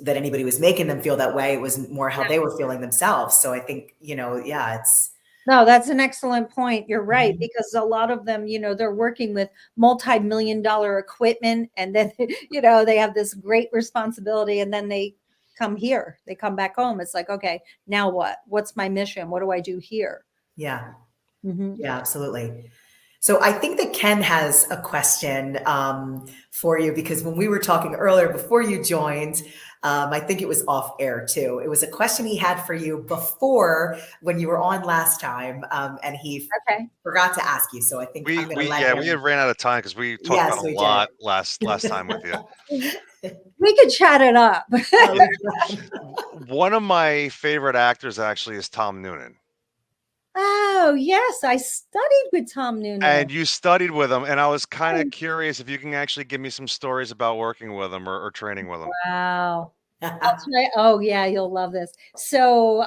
anybody was making them feel that way. It was more how they were feeling themselves. So I think, it's. No, that's an excellent point. You're right, Mhm. because a lot of them, they're working with multi-million-dollar equipment, and then, they have this great responsibility, and then they come here, they come back home. It's like, okay, now what? What's my mission? What do I do here? Yeah. Mhm. Yeah, absolutely. So I think that Ken has a question for you, because when we were talking earlier before you joined, I think it was off air too. It was a question he had for you before when you were on last time, and he Okay. forgot to ask you. So I think I'm going to let we him. had ran out of time because we talked Yes, about a we lot last time with you. We could chat it up. One of my favorite actors actually is Tom Noonan. Oh, yes, I studied with Tom Noonan. And you studied with him, and I was kind of curious if you can actually give me some stories about working with him or training with him. Wow. That's right. Oh, yeah, you'll love this. So,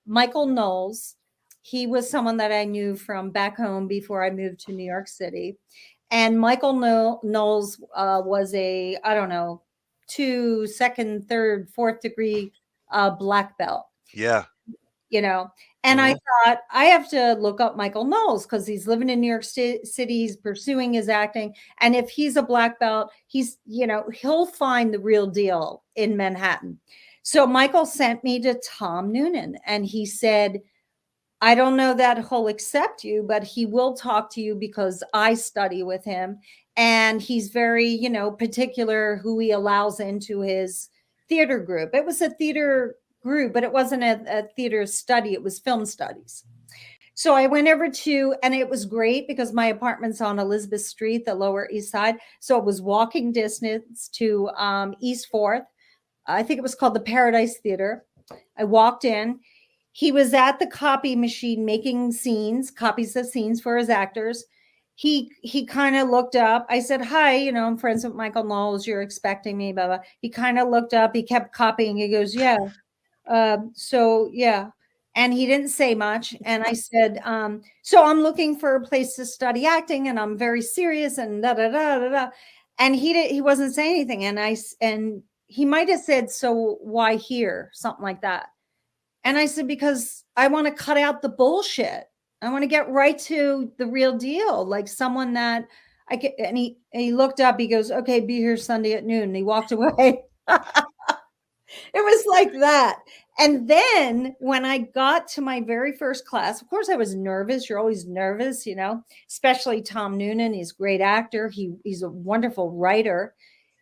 Michael Knowles, he was someone that I knew from back home before I moved to New York City. And Michael Knowles was a, I don't know, 2, 2nd, 3rd, 4th degree black belt. Yeah. And I thought, I have to look up Michael Knowles because he's living in New York City, he's pursuing his acting. And if he's a black belt, he's, he'll find the real deal in Manhattan. So Michael sent me to Tom Noonan, and he said, I don't know that he'll accept you, but he will talk to you because I study with him. And he's very, particular who he allows into his theater group. It was a theater group, but it wasn't a theater study. It was film studies. So I went over to, and it was great because my apartment's on Elizabeth Street, the Lower East Side. So it was walking distance to East 4th. I think it was called the Paradise Theater. I walked in. He was at the copy machine making copies of scenes for his actors. He kind of looked up. I said, hi, I'm friends with Michael Knowles. You're expecting me, blah, blah. He kind of looked up. He kept copying. He goes, yeah. So yeah. And he didn't say much. And I said, so I'm looking for a place to study acting and I'm very serious and da, da, da, da, da. And he wasn't saying anything. And he might've said, so why here? Something like that. And I said, because I want to cut out the bullshit. I want to get right to the real deal. Like someone that I get, and he looked up, he goes, okay, be here Sunday at noon. And he walked away. It was like that. And then when I got to my very first class, of course I was nervous. You're always nervous, especially Tom Noonan. He's a great actor. He's a wonderful writer.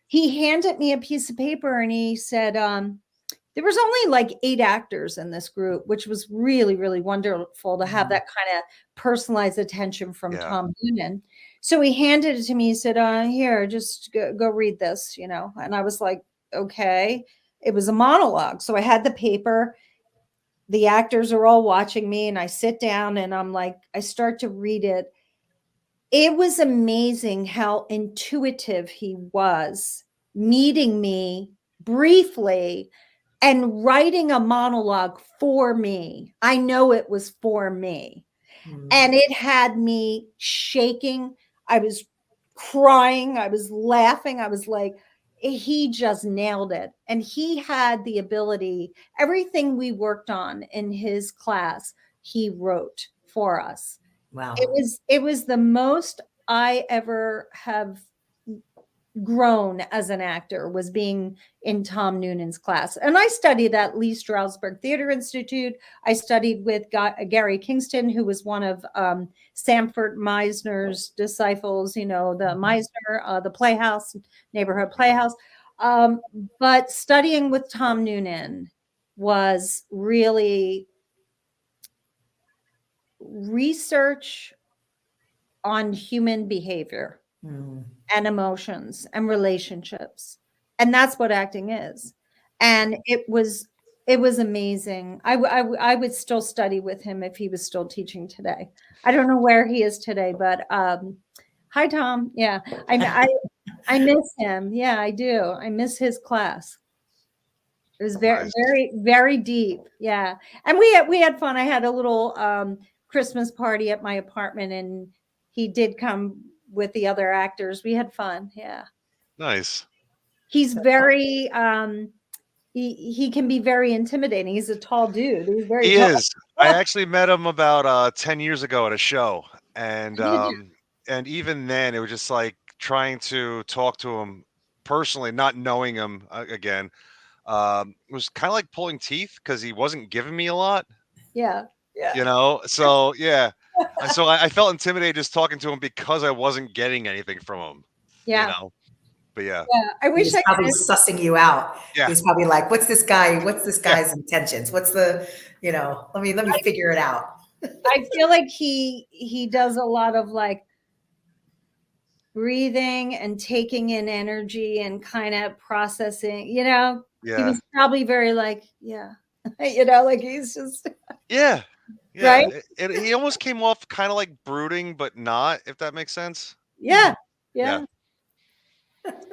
He handed me a piece of paper and he said, there was only like 8 actors in this group, which was really, really wonderful to have that kind of personalized attention from Tom Noonan. So he handed it to me. He said, here, just go read this, and I was like, okay. It was a monologue. So I had the paper. The actors are all watching me and I sit down and I'm like, I start to read it. It was amazing how intuitive he was, meeting me briefly and writing a monologue for me. I know it was for me. And it had me shaking. I was crying. I was laughing. I was like, he just nailed it. And he had the ability, everything we worked on in his class, he wrote for us. Wow. It was the most I ever have grown as an actor, was being in Tom Noonan's class. And I studied at Lee Strasberg Theater Institute. I studied with Gary Kingston, who was one of Sanford Meisner's disciples, the Meisner, the Playhouse, neighborhood playhouse. But studying with Tom Noonan was really research on human behavior and emotions and relationships. And that's what acting is. And it was amazing. I would still study with him if he was still teaching today. I don't know where he is today, but hi, Tom. Yeah, I miss him. Yeah, I do. I miss his class. It was very, very, very deep. Yeah. And we had fun. I had a little Christmas party at my apartment and he did come with the other actors. We had fun. Yeah. Nice. He's very, he can be very intimidating. He's a tall dude. He's very tall. Is. I actually met him about 10 years ago at a show. And even then it was just like trying to talk to him personally, not knowing him again. It was kind of like pulling teeth because he wasn't giving me a lot. Yeah. So yeah. So I felt intimidated just talking to him because I wasn't getting anything from him. Yeah. But yeah. I wish I probably sussing you out. Yeah. He's probably like, what's this guy's intentions? What's the, let me figure it out. I feel like he does a lot of like breathing and taking in energy and kind of processing, Yeah. He was probably very like, like he's just Yeah. Right? He almost came off kind of like brooding, but not, if that makes sense. Yeah.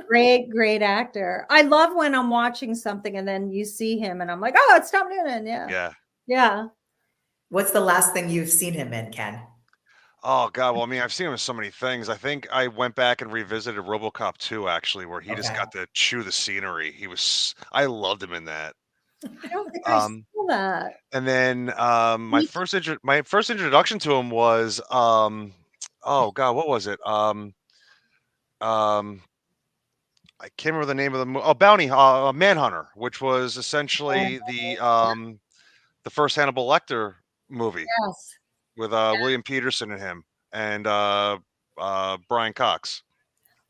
Great actor. I love when I'm watching something and then you see him and I'm like, oh, it's Tom Noonan. Yeah. What's the last thing you've seen him in, Ken? Oh God. Well, I mean, I've seen him in so many things. I think I went back and revisited RoboCop 2 actually, where he just got to chew the scenery. I loved him in that. I don't think I saw that. And then my first introduction to him was oh God, what was it? I can't remember the name of the movie. Oh, Manhunter, which was essentially the first Hannibal Lecter movie. Yes. With William Peterson and him and Brian Cox.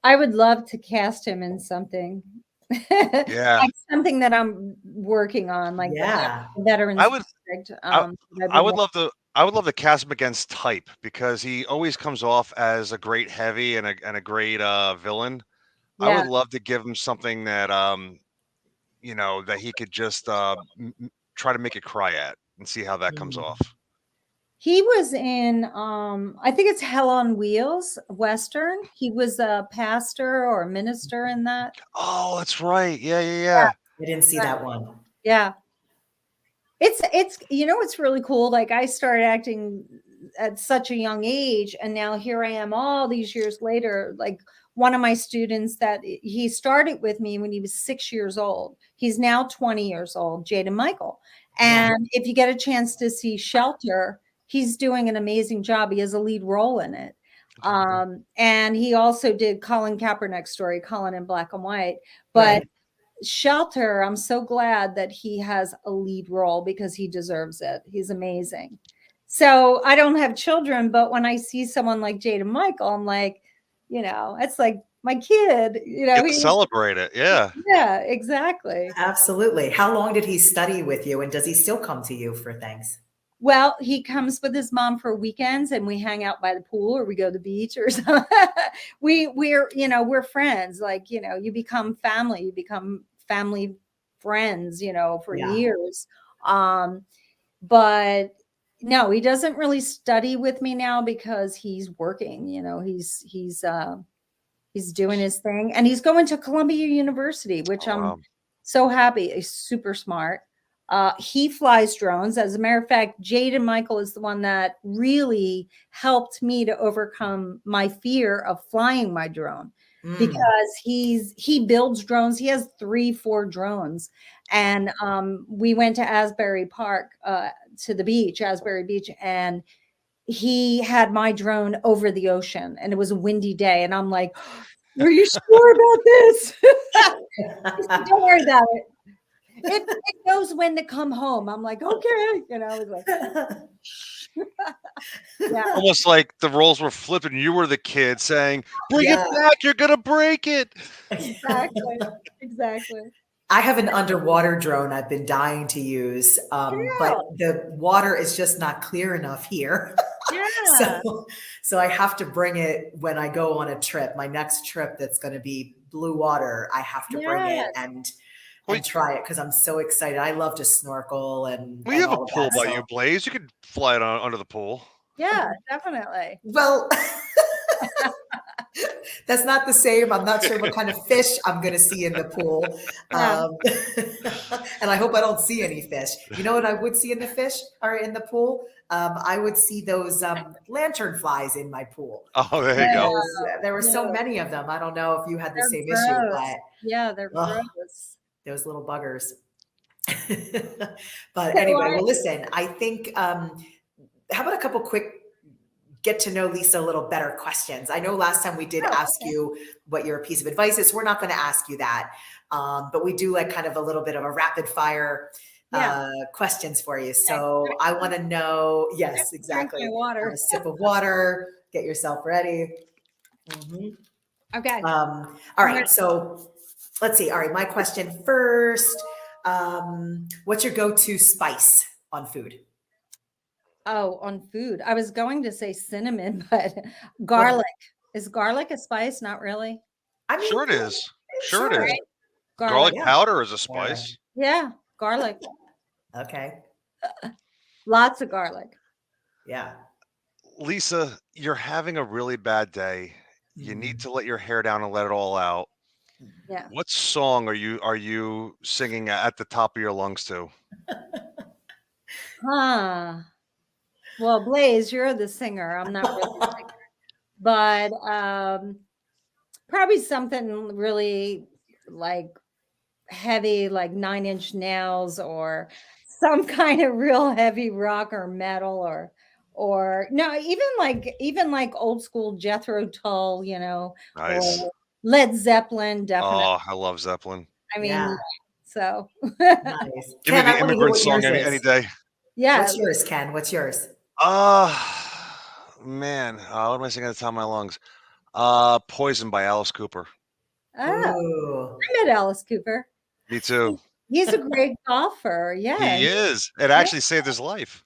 I would love to cast him in something. Yeah. Like something that I'm working on, like Veterans. I would love I would love to cast him against type because he always comes off as a great heavy and a great villain. I Yeah. would love to give him something that that he could just try to make it cry at and see how that comes off. He was in I think it's Hell on Wheels Western. He was a pastor or a minister in that. Oh, that's right. Yeah. I didn't see that one. Yeah. It's it's really cool. Like I started acting at such a young age, and now here I am all these years later. Like one of my students that he started with me when he was 6 years old. He's now 20 years old, Jaden Michael. And if you get a chance to see Shelter, he's doing an amazing job. He has a lead role in it. And he also did Colin Kaepernick's story, Colin in Black and White. But Shelter, I'm so glad that he has a lead role because he deserves it. He's amazing. So I don't have children, but when I see someone like Jaden Michael, I'm like, it's like my kid, Get to celebrate it. Yeah. Yeah, exactly. Absolutely. How long did he study with you, and does he still come to you for things? Well, he comes with his mom for weekends, and we hang out by the pool or we go to the beach or something. we're friends. Like, you become family, friends, for years. But no, he doesn't really study with me now because he's working, he's doing his thing, and he's going to Columbia University, which I'm so happy. He's super smart. He flies drones. As a matter of fact, Jaden Michael is the one that really helped me to overcome my fear of flying my drone because he builds drones. He has 3-4 drones. And we went to Asbury Park, to the beach, Asbury Beach, and he had my drone over the ocean, and it was a windy day. And I'm like, are you sure about this? Don't worry about it. It knows when to come home. I'm like, okay, like, Almost like the roles were flipped and you were the kid saying, bring it back, you're gonna break it. Exactly. I have an underwater drone I've been dying to use, but the water is just not clear enough here. So I have to bring it when I go on a trip. My next trip that's going to be blue water, I have to bring it and try it because I'm so excited. I love to snorkel and. You have a pool by you, Blaze. You could fly it under the pool. Yeah, definitely. Well, that's not the same. I'm not sure what kind of fish I'm going to see in the pool. And I hope I don't see any fish. You know what I would see in the pool? I would see those lantern flies in my pool. Oh, there you go. There were so many of them. I don't know if you had the same issue, but they're gross. Those little buggers. But anyway, well, listen, I think, how about a couple quick get to know Lisa a little better questions? I know last time we did ask you what your piece of advice is. We're not going to ask you that. But we do like kind of a little bit of a rapid fire questions for you. So I want to know, yes, exactly. Drink my water. A sip of water, get yourself ready. Okay. All right. So let's see. All right. My question first. What's your go-to spice on food? Oh, on food. I was going to say cinnamon, but garlic. Is garlic a spice? Not really. I mean, sure it is. Sure it is. Right? Garlic powder is a spice. Yeah, garlic. Okay. Lots of garlic. Yeah. Lisa, you're having a really bad day. You need to let your hair down and let it all out. Yeah. What song are you singing at the top of your lungs to? Well, Blaze, you're the singer. I'm not really a singer. But probably something really like heavy, like 9 Inch Nails, or some kind of real heavy rock or metal, or no, even like old school Jethro Tull, Nice. or Led Zeppelin, definitely. Oh, I love Zeppelin. I mean, so Nice. Give me the immigrant song any day. Yeah. What's yours, Ken? What's yours? Man, what am I singing at the top of my lungs? Poison by Alice Cooper. Oh, I met Alice Cooper. Me too. He's a great golfer. Yeah. He is. It actually saved his life.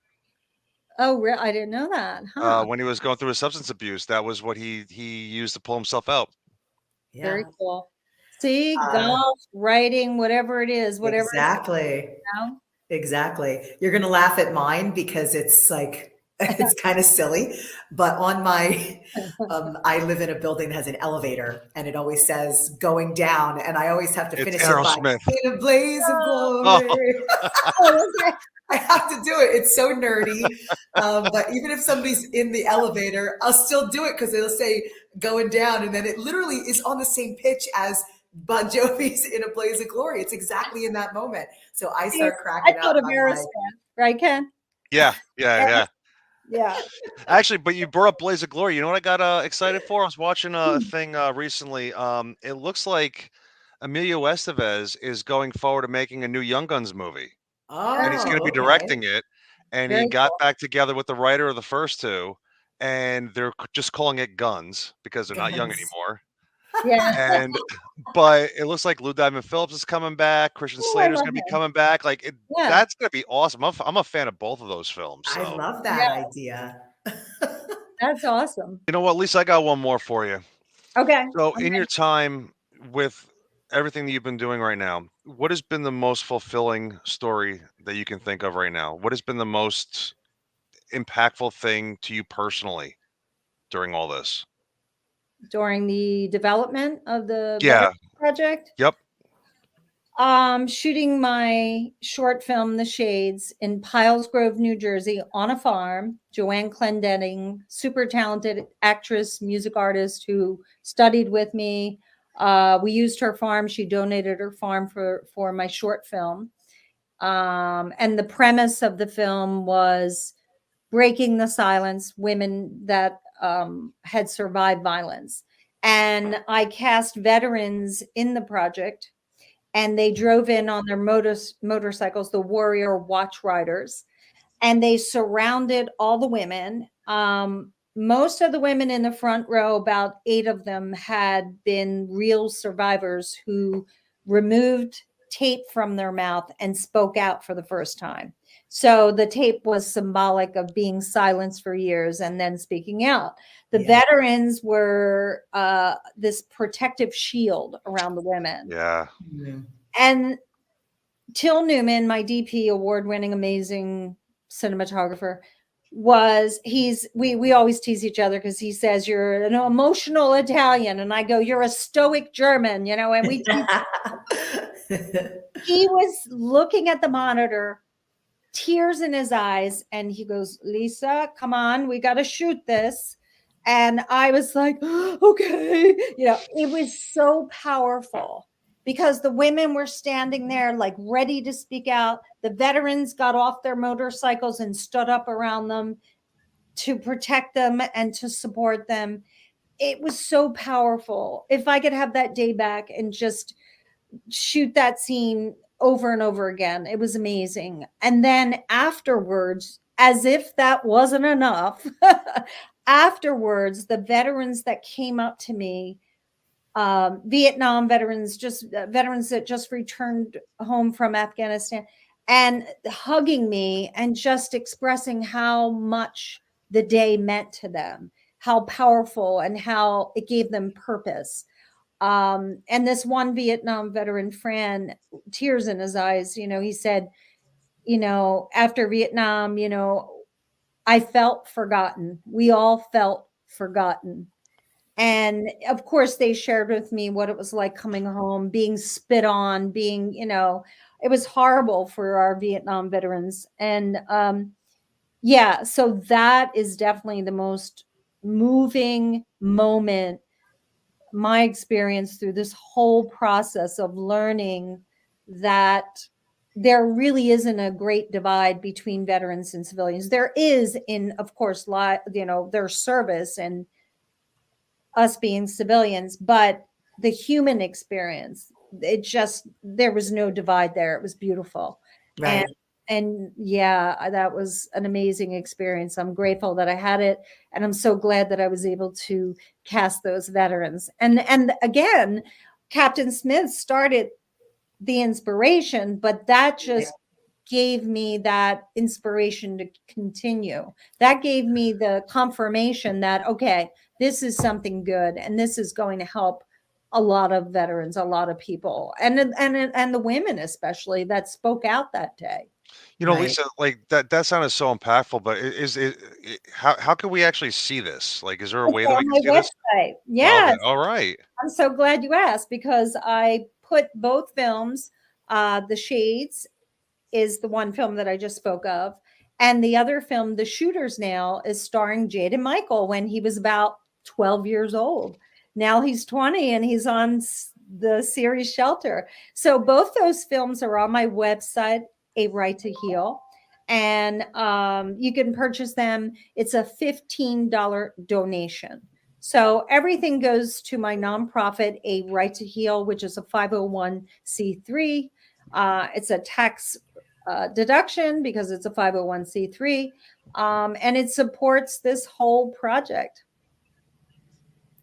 Oh, I didn't know that. Huh. When he was going through his substance abuse, that was what he used to pull himself out. Very Yeah. cool. See, Uh, golf, writing, whatever it is, whatever it is, exactly. you know? Exactly. You're going to laugh at mine because it's like, it's kind of silly, but on my, I live in a building that has an elevator and it always says going down. And I always have to It's finish it by Aerosmith. in a blaze of Oh, glory. Oh, okay. I have to do it. It's so nerdy. But even if somebody's in the elevator, I'll still do it because it'll say going down. And then it literally is on the same pitch as Bon Jovi's In a Blaze of Glory. It's exactly in that moment. So I start I cracking up. thought of I'm Aerosmith, like, right, Ken? yeah. Yeah. Actually, but you brought up Blaze of Glory. You know what I got excited for? I was watching a thing recently. It looks like Emilio Estevez is going forward to making a new Young Guns movie, and he's going to oh, be okay. directing it. And he Very got back together with the writer of the first two, and they're just calling it Guns because they're not young Guns. anymore. Yeah. And but it looks like Lou Diamond Phillips is coming back. Christian Oh, I Slater's love going to be him. coming back. Like Yeah. that's going to be awesome. I'm a fan of both of those films. I So love that idea. That's awesome. you know what, Lisa, I got one more for you. Okay. So, in your time with everything that you've been doing right now, what has been the most fulfilling story that you can think of right now? What has been the most impactful thing to you personally during all this? During the development of the Yeah. Veterans Project, Yep. shooting my short film, The Shades, in Piles Grove, New Jersey, on a farm. Joanne Clendenning, super talented actress, music artist who studied with me. We used her farm. She donated her farm for my short film. And the premise of the film was breaking the silence, women that had survived violence. And I cast veterans in the project, and they drove in on their motorcycles, the Warrior Watch Riders, and they surrounded all the women. Most of the women in the front row, about 8 of them, had been real survivors who removed tape from their mouth and spoke out for the first time. So the tape was symbolic of being silenced for years and then speaking out. The veterans were this protective shield around the women. Yeah. Mhm. And Till Newman, my DP, award-winning, amazing cinematographer, we always tease each other because he says you're an emotional Italian, and I go, you're a stoic German, and we he was looking at the monitor, tears in his eyes, and he goes, Lisa, come on, we got to shoot this. And I was like, okay, it was so powerful because the women were standing there like ready to speak out. The veterans got off their motorcycles and stood up around them to protect them and to support them. It was so powerful. If I could have that day back and just shoot that scene over and over again, it was amazing. And then afterwards, as if that wasn't enough, afterwards, the veterans that came up to me, Vietnam veterans, veterans that just returned home from Afghanistan, and hugging me and just expressing how much the day meant to them, how powerful and how it gave them purpose. And this one Vietnam veteran friend, tears in his eyes, he said, after Vietnam, I felt forgotten. We all felt forgotten. And of course, they shared with me what it was like coming home, being spit on, it was horrible for our Vietnam veterans. And so that is definitely the most moving moment, my experience through this whole process of learning that there really isn't a great divide between veterans and civilians. There is in, of course, their service and us being civilians, but the human experience, there was no divide there. It was beautiful. Right. And that was an amazing experience. I'm grateful that I had it. And I'm so glad that I was able to cast those veterans. And again, Captain Smith started the inspiration, but that just gave me that inspiration to continue. That gave me the confirmation that, okay, this is something good and this is going to help a lot of veterans, a lot of people, and the women especially that spoke out that day. You know, Right. Lisa, like that sounded so impactful, but is it, how can we actually see this? Like, is there a It's way that we on can my see this? website. Love Yes, it. All right. I'm so glad you asked because I put both films, The Shades is the one film that I just spoke of. And the other film, The Shooter's Nail, is starring Jaden Michael when he was about 12 years old. Now he's 20 and he's on the series Shelter. So both those films are on my website, A Right to Heal. And you can purchase them. It's a $15 donation. So everything goes to my nonprofit, A Right to Heal, which is a 501c3. It's a tax deduction because it's a 501c3, and it supports this whole project.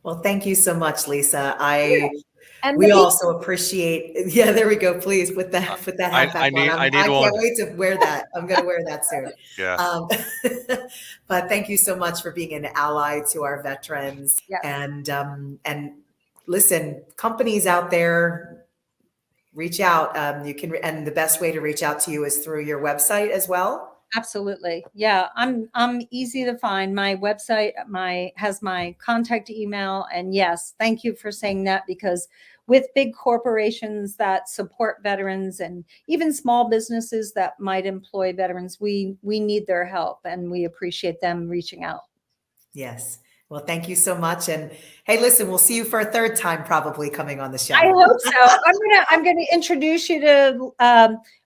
Well, thank you so much, Lisa. And We also appreciate. Yeah, there we go. Please put that hat back on. I need I one. can't wait to wear that. I'm going to wear that soon. Yeah. But thank you so much for being an ally to our veterans. Yes. And listen, companies out there, reach out. You can, and the best way to reach out to you is through your website as well. Absolutely. Yeah, I'm easy to find. My website has my contact email, and yes, thank you for saying that, because with big corporations that support veterans and even small businesses that might employ veterans, we need their help, and we appreciate them reaching out. Yes. Well, thank you so much. And hey, listen, we'll see you for a third time, probably coming on the show. I hope so. I'm gonna introduce you to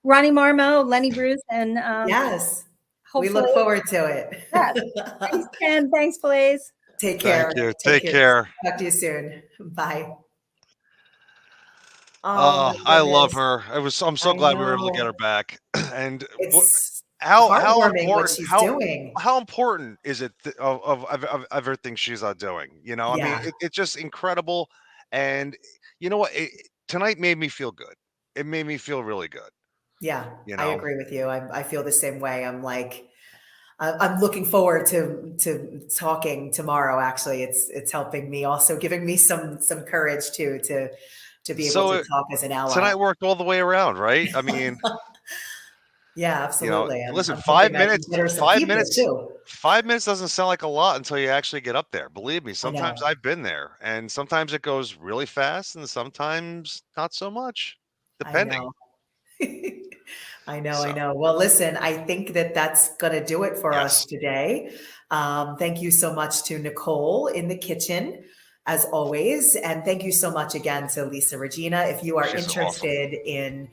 Ronnie Marmo, Lenny Bruce, and Yes. We hopefully, look forward to it. yes. Thanks, Ken. Thanks, Blaze. Take care. Thank you. Take care. Talk to you soon. Bye. Oh, my I love goodness. her. I'm so I glad we were able to know. get her back. And It's how heartwarming what important she's how doing. how important is it of everything she's doing? You know, I Yeah. mean, it's just incredible. And you know what? Tonight made me feel good. It made me feel really good. Yeah, You I know, agree with you. I feel the same way. I'm like, I'm looking forward to talking tomorrow. Actually, it's helping me, also giving me some courage too to be able so to talk as an ally. tonight worked all the way around, right? I mean, Yeah, you know, absolutely. listen, I'm five hoping I can minutes, get her some 5 people minutes, too. 5 minutes doesn't sound like a lot until you actually get up there. Believe me, I know. sometimes I've been there, and sometimes it goes really fast, and sometimes not so much, I depending. know. I know. So, Well, listen, I think that's going to do it for us yes, today. Thank you so much to Nicole in the kitchen, as always. And thank you so much again to Lisa Regina. If you are she's awesome. interested in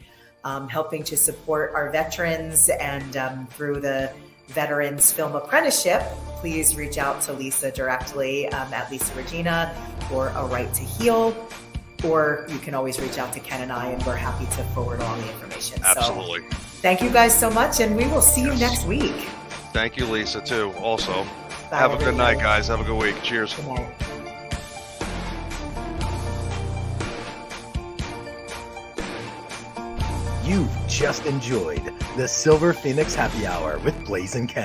helping to support our veterans and through the Veterans Film Apprenticeship, please reach out to Lisa directly at Lisa Regina or A Right to Heal. Or you can always reach out to Ken and I, and we're happy to forward all the information. Absolutely. So thank you guys so much, and we will see you Yes. next week. Thank you, Lisa, too. Also, Bye, have a good everybody. night, guys. Have a good week. Cheers. Good night. You've just enjoyed the Silver Phoenix Happy Hour with Blaze and Ken.